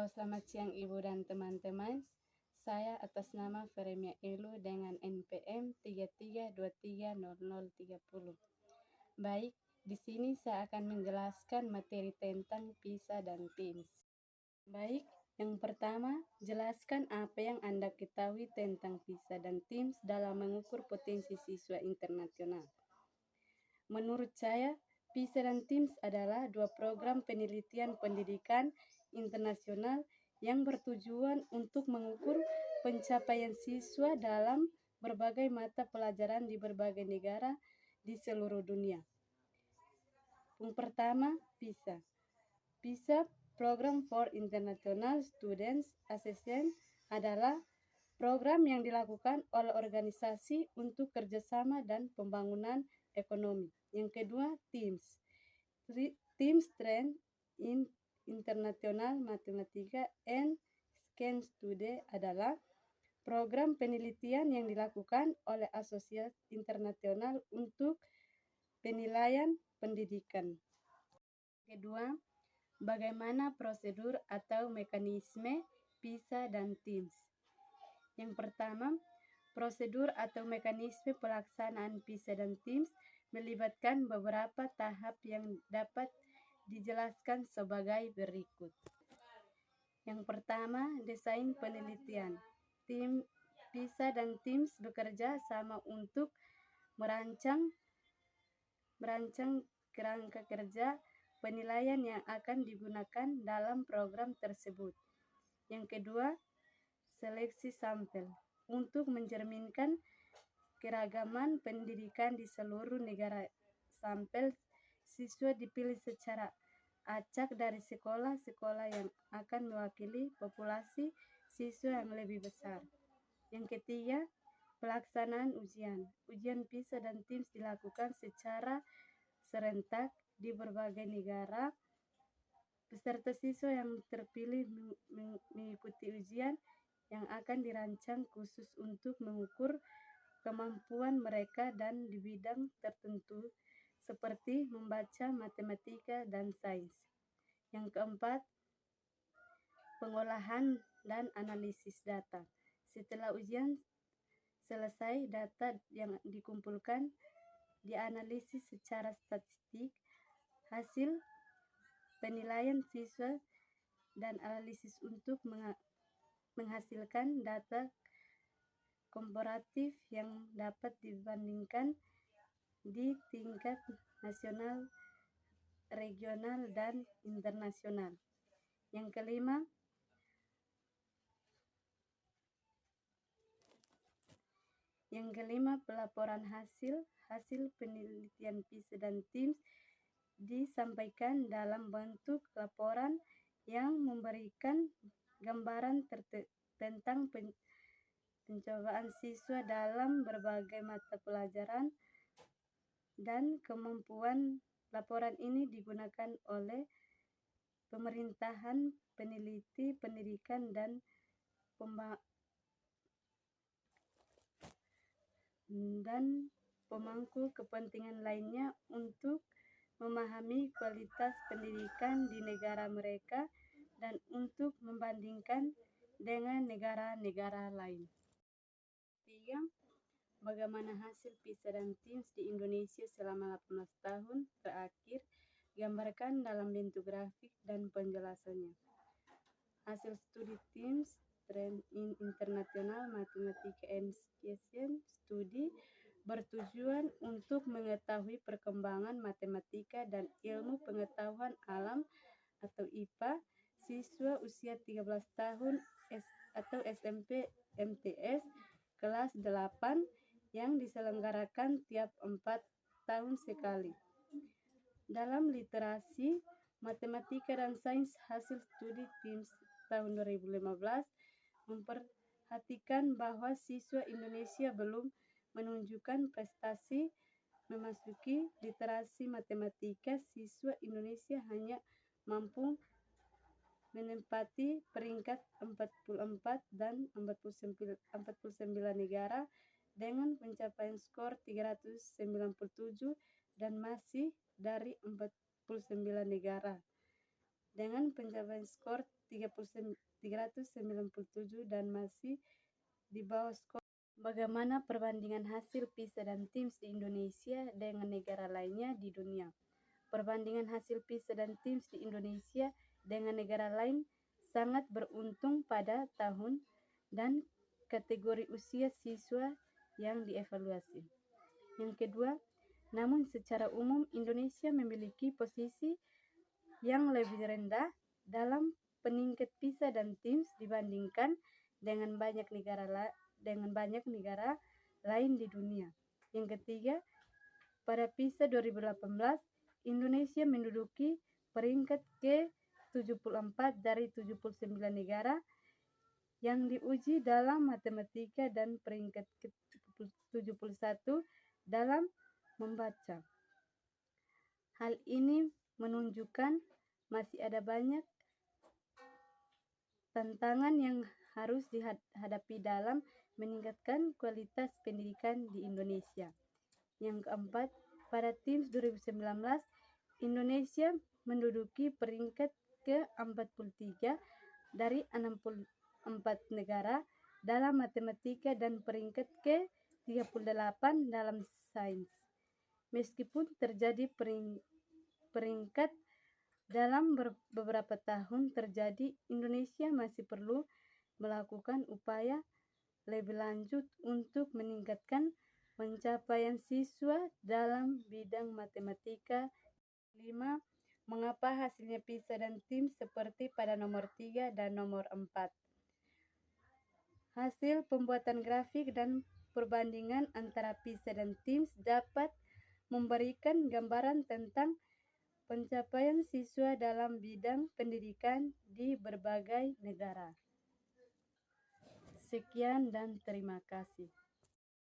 Halo, selamat siang Ibu dan teman-teman. Saya atas nama Feremia Elu dengan NPM 33230030. Baik, di sini saya akan menjelaskan materi tentang PISA dan TIMSS. Baik, yang pertama, jelaskan apa yang Anda ketahui tentang PISA dan TIMSS dalam mengukur potensi siswa internasional. Menurut saya, PISA dan TIMSS adalah dua program penelitian pendidikan internasional yang bertujuan untuk mengukur pencapaian siswa dalam berbagai mata pelajaran di berbagai negara di seluruh dunia. Yang pertama, PISA. PISA, Program for International Students Assessment, adalah program yang dilakukan oleh organisasi untuk kerjasama dan pembangunan ekonomi. Yang kedua, TIMSS. TIMSS Trend in International Mathematics and Science Study adalah program penelitian yang dilakukan oleh Asosiasi Internasional untuk Penilaian Pendidikan. Kedua, bagaimana prosedur atau mekanisme PISA dan TIMSS? Yang pertama, prosedur atau mekanisme pelaksanaan PISA dan TIMSS melibatkan beberapa tahap yang dapat dijelaskan sebagai berikut. Yang pertama, desain penelitian. Tim PISA dan TIMSS bekerja sama untuk merancang kerangka kerja penilaian yang akan digunakan dalam program tersebut. Yang kedua, seleksi sampel. Untuk mencerminkan keragaman pendidikan di seluruh negara, sampel siswa dipilih secara acak dari sekolah-sekolah yang akan mewakili populasi siswa yang lebih besar. Yang ketiga, pelaksanaan ujian. Ujian PISA dan TIMSS dilakukan secara serentak di berbagai negara. Peserta siswa yang terpilih mengikuti ujian yang akan dirancang khusus untuk mengukur kemampuan mereka dan di bidang tertentu seperti membaca, matematika, dan sains. Yang keempat, pengolahan dan analisis data. Setelah ujian selesai, data yang dikumpulkan dianalisis secara statistik. Hasil penilaian siswa dan analisis untuk menghasilkan data komparatif yang dapat dibandingkan di tingkat nasional, regional, dan internasional. Yang kelima, pelaporan hasil penelitian PISA dan TIMSS disampaikan dalam bentuk laporan yang memberikan gambaran tentang pencapaian siswa dalam berbagai mata pelajaran dan kemampuan. Laporan ini digunakan oleh pemerintahan, peneliti pendidikan, dan pemangku kepentingan lainnya untuk memahami kualitas pendidikan di negara mereka dan untuk membandingkan dengan negara-negara lain. 3. Bagaimana hasil PISA dan TIMSS di Indonesia selama 18 tahun terakhir? Gambarkan dalam bentuk grafik dan penjelasannya. Hasil studi TIMSS, Trend in International Mathematics and Science Study, bertujuan untuk mengetahui perkembangan matematika dan ilmu pengetahuan alam atau IPA siswa usia 13 tahun atau SMP MTS kelas 8 yang diselenggarakan tiap 4 tahun sekali. Dalam literasi matematika dan sains, hasil studi TIMSS tahun 2015 memperhatikan bahwa siswa Indonesia belum menunjukkan prestasi memasuki literasi matematika. Siswa Indonesia hanya mampu menempati peringkat 44 dan 49 negara dengan pencapaian skor 397 dan masih dari 49 negara dengan pencapaian skor 397 dan masih di bawah skor. Bagaimana perbandingan hasil PISA dan TIMSS di Indonesia dengan negara lainnya di dunia? Perbandingan hasil PISA dan TIMSS di Indonesia dengan negara lain sangat beruntung pada tahun dan kategori usia siswa yang dievaluasi. Yang kedua, namun secara umum Indonesia memiliki posisi yang lebih rendah dalam peningkat PISA dan TIMSS dibandingkan dengan banyak negara lain di dunia. Yang ketiga, pada PISA 2018, Indonesia menduduki peringkat ke-74 dari 79 negara yang diuji dalam matematika dan peringkat ke-71 dalam membaca. Hal ini menunjukkan masih ada banyak tantangan yang harus dihadapi dalam meningkatkan kualitas pendidikan di Indonesia. Yang keempat, pada TIMSS 2019, Indonesia menduduki peringkat ke-43 dari 64 negara dalam matematika dan peringkat ke-38 dalam sains. Meskipun terjadi peringkat dalam beberapa tahun terjadi, Indonesia masih perlu melakukan upaya lebih lanjut untuk meningkatkan pencapaian siswa dalam bidang matematika. 5. Mengapa hasilnya PISA dan TIMSS seperti pada nomor 3 dan nomor 4? Hasil pembuatan grafik dan perbandingan antara PISA dan TIMSS dapat memberikan gambaran tentang pencapaian siswa dalam bidang pendidikan di berbagai negara. Sekian dan terima kasih.